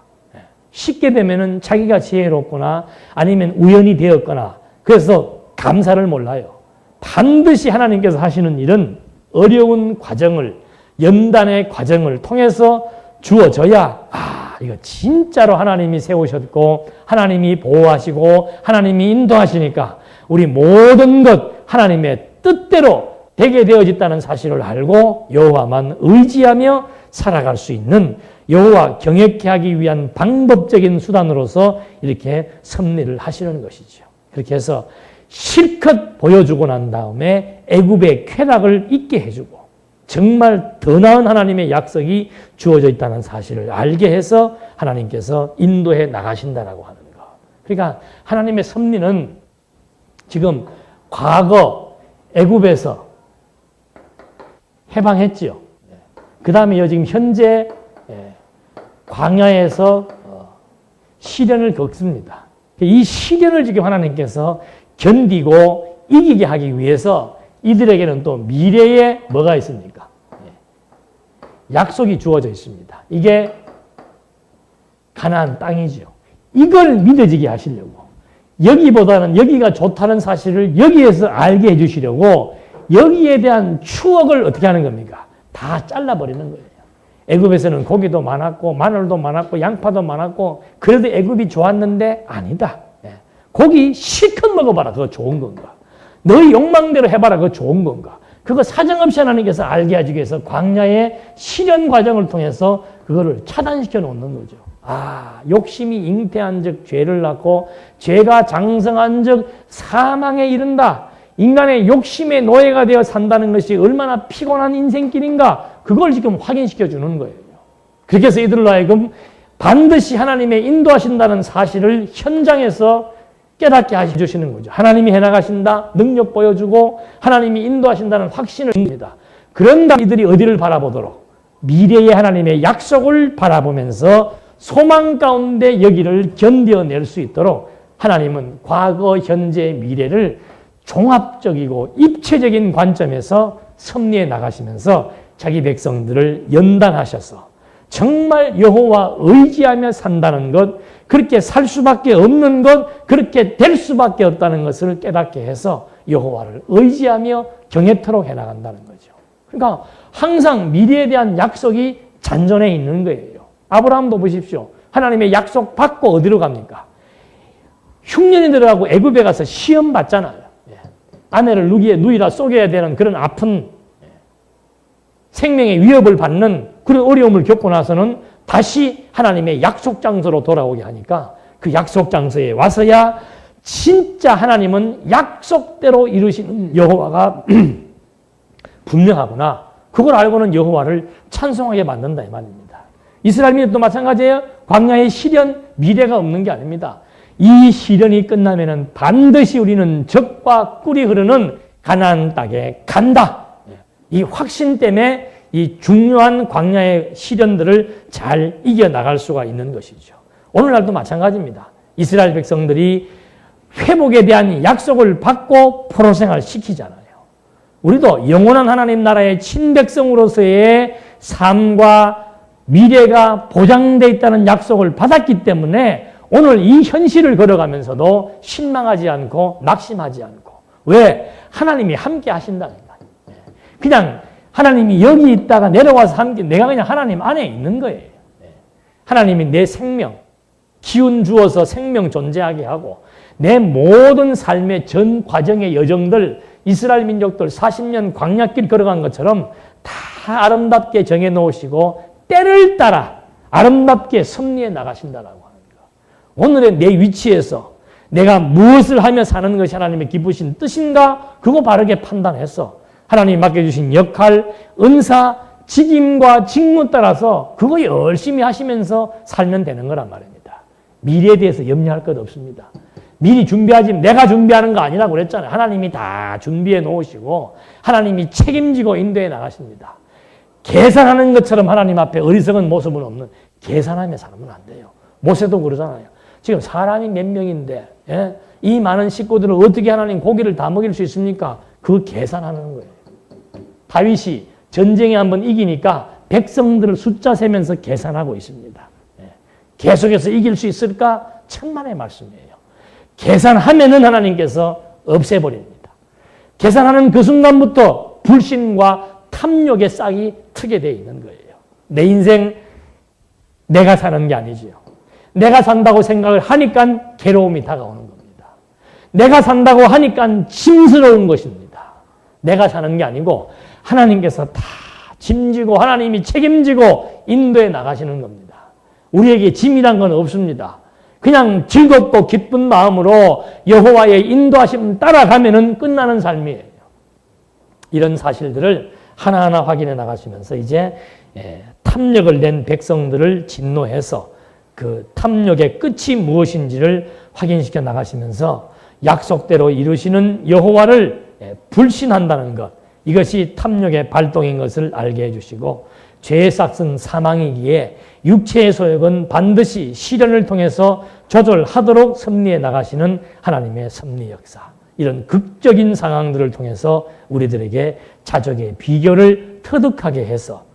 쉽게 되면은 자기가 지혜롭거나 아니면 우연이 되었거나 그래서 감사를 몰라요. 반드시 하나님께서 하시는 일은 어려운 과정을 연단의 과정을 통해서 주어져야 이거 진짜로 하나님이 세우셨고 하나님이 보호하시고 하나님이 인도하시니까 우리 모든 것 하나님의 뜻대로 되게 되어졌다는 사실을 알고 여호와만 의지하며 살아갈 수 있는 여호와 경외케 하기 위한 방법적인 수단으로서 이렇게 섭리를 하시는 것이죠. 그렇게 해서 실컷 보여주고 난 다음에 애굽의 쾌락을 잊게 해주고 정말 더 나은 하나님의 약속이 주어져 있다는 사실을 알게 해서 하나님께서 인도해 나가신다라고 하는 것. 그러니까 하나님의 섭리는 지금 과거 애굽에서 해방했지요. 그 다음에 지금 현재 광야에서 시련을 겪습니다. 이 시련을 지금 하나님께서 견디고 이기게 하기 위해서 이들에게는 또 미래에 뭐가 있습니까? 약속이 주어져 있습니다. 이게 가나안 땅이죠. 이걸 믿어지게 하시려고 여기보다는 여기가 좋다는 사실을 여기에서 알게 해주시려고 여기에 대한 추억을 어떻게 하는 겁니까? 다 잘라버리는 거예요. 애굽에서는 고기도 많았고 마늘도 많았고 양파도 많았고 그래도 애굽이 좋았는데 아니다. 고기 실컷 먹어봐라. 그거 좋은 건가? 너희 욕망대로 해봐라. 그거 좋은 건가? 그거 사정없이 하나님께서 알게 하기 위해서 광야의 시련 과정을 통해서 그거를 차단시켜 놓는 거죠. 욕심이 잉태한 즉 죄를 낳고 죄가 장성한 즉 사망에 이른다. 인간의 욕심의 노예가 되어 산다는 것이 얼마나 피곤한 인생길인가 그걸 지금 확인시켜 주는 거예요. 그렇게 해서 이들로 하여금 반드시 하나님의 인도하신다는 사실을 현장에서 깨닫게 해주시는 거죠. 하나님이 해나가신다. 능력 보여주고 하나님이 인도하신다는 확신을 줍니다. 그런 다음 이들이 어디를 바라보도록 미래의 하나님의 약속을 바라보면서 소망 가운데 여기를 견뎌낼 수 있도록 하나님은 과거, 현재, 미래를 종합적이고 입체적인 관점에서 섭리해 나가시면서 자기 백성들을 연단하셔서 정말 여호와 의지하며 산다는 것, 그렇게 살 수밖에 없는 것, 그렇게 될 수밖에 없다는 것을 깨닫게 해서 여호와를 의지하며 경외토록 해나간다는 거죠. 그러니까 항상 미래에 대한 약속이 잔존해 있는 거예요. 아브라함도 보십시오. 하나님의 약속 받고 어디로 갑니까? 흉년이 들어가고 애굽에 가서 시험 받잖아요. 아내를 누이라 속여야 되는 그런 아픈 생명의 위협을 받는 그런 어려움을 겪고 나서는 다시 하나님의 약속 장소로 돌아오게 하니까 그 약속 장소에 와서야 진짜 하나님은 약속대로 이루시는 여호와가 분명하구나. 그걸 알고는 여호와를 찬송하게 만든다 이 말입니다. 이스라엘 민족도 마찬가지예요. 광야의 시련, 미래가 없는 게 아닙니다. 이 시련이 끝나면은 반드시 우리는 적과 꿀이 흐르는 가나안 땅에 간다. 이 확신 때문에 이 중요한 광야의 시련들을 잘 이겨나갈 수가 있는 것이죠. 오늘날도 마찬가지입니다. 이스라엘 백성들이 회복에 대한 약속을 받고 포로생활을 시키잖아요. 우리도 영원한 하나님 나라의 친백성으로서의 삶과 미래가 보장되어 있다는 약속을 받았기 때문에 오늘 이 현실을 걸어가면서도 실망하지 않고 낙심하지 않고, 왜? 하나님이 함께 하신다니까. 그냥 하나님이 여기 있다가 내려와서 함께, 내가 그냥 하나님 안에 있는 거예요. 하나님이 내 생명, 기운 주어서 생명 존재하게 하고 내 모든 삶의 전 과정의 여정들, 이스라엘 민족들 40년 광야길 걸어간 것처럼 다 아름답게 정해놓으시고 때를 따라 아름답게 섭리해 나가신다라고 하는 거. 오늘의 내 위치에서 내가 무엇을 하며 사는 것이 하나님의 기쁘신 뜻인가? 그거 바르게 판단해서 하나님이 맡겨주신 역할, 은사, 직임과 직무 따라서 그거 열심히 하시면서 살면 되는 거란 말입니다. 미래에 대해서 염려할 것 없습니다. 미리 준비하지, 내가 준비하는 거 아니라고 그랬잖아요. 하나님이 다 준비해 놓으시고 하나님이 책임지고 인도해 나가십니다. 계산하는 것처럼 하나님 앞에 어리석은 모습은 없는, 계산하며 살면 안 돼요. 모세도 그러잖아요. 지금 사람이 몇 명인데 이 많은 식구들을 어떻게 하나님 고기를 다 먹일 수 있습니까? 그 계산하는 거예요. 다윗이 전쟁에 한번 이기니까 백성들을 숫자 세면서 계산하고 있습니다. 계속해서 이길 수 있을까? 천만의 말씀이에요. 계산하면은 하나님께서 없애버립니다. 계산하는 그 순간부터 불신과 탐욕의 싹이 트게 되어 있는 거예요. 내 인생 내가 사는 게 아니지요. 내가 산다고 생각을 하니까 괴로움이 다가오는 겁니다. 내가 산다고 하니까 짐스러운 것입니다. 내가 사는 게 아니고 하나님께서 다 짐지고 하나님이 책임지고 인도해 나가시는 겁니다. 우리에게 짐이란 건 없습니다. 그냥 즐겁고 기쁜 마음으로 여호와의 인도하심 따라가면은 끝나는 삶이에요. 이런 사실들을 하나하나 확인해 나가시면서 이제 탐욕을 낸 백성들을 진노해서 그 탐욕의 끝이 무엇인지를 확인시켜 나가시면서 약속대로 이루시는 여호와를 불신한다는 것, 이것이 탐욕의 발동인 것을 알게 해주시고, 죄의 싹은 사망이기에 육체의 소욕은 반드시 시련을 통해서 조절하도록 섭리해 나가시는 하나님의 섭리 역사, 이런 극적인 상황들을 통해서 우리들에게 자족의 비결을 터득하게 해서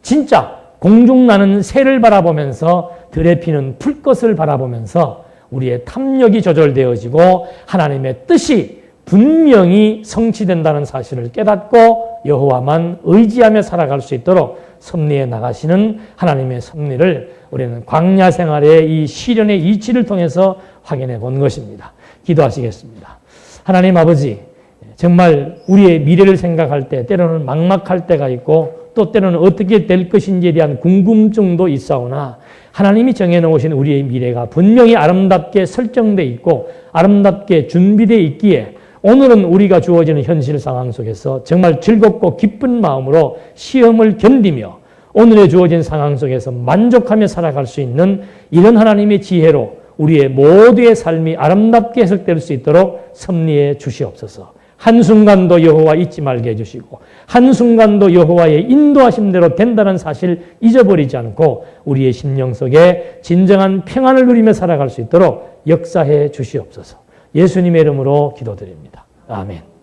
진짜 공중 나는 새를 바라보면서 들에 피는 풀꽃을 바라보면서 우리의 탐욕이 조절되어지고 하나님의 뜻이 분명히 성취된다는 사실을 깨닫고 여호와만 의지하며 살아갈 수 있도록 섭리해 나가시는 하나님의 섭리를 우리는 광야 생활의 이 시련의 이치를 통해서 확인해 본 것입니다. 기도하시겠습니다. 하나님 아버지, 정말 우리의 미래를 생각할 때 때로는 막막할 때가 있고 또 때로는 어떻게 될 것인지에 대한 궁금증도 있사오나 하나님이 정해놓으신 우리의 미래가 분명히 아름답게 설정되어 있고 아름답게 준비되어 있기에 오늘은 우리가 주어지는 현실 상황 속에서 정말 즐겁고 기쁜 마음으로 시험을 견디며 오늘의 주어진 상황 속에서 만족하며 살아갈 수 있는 이런 하나님의 지혜로 우리의 모두의 삶이 아름답게 해석될 수 있도록 섭리해 주시옵소서. 한순간도 여호와 잊지 말게 해주시고 한순간도 여호와의 인도하심대로 된다는 사실 잊어버리지 않고 우리의 심령 속에 진정한 평안을 누리며 살아갈 수 있도록 역사해 주시옵소서. 예수님의 이름으로 기도드립니다. 아멘.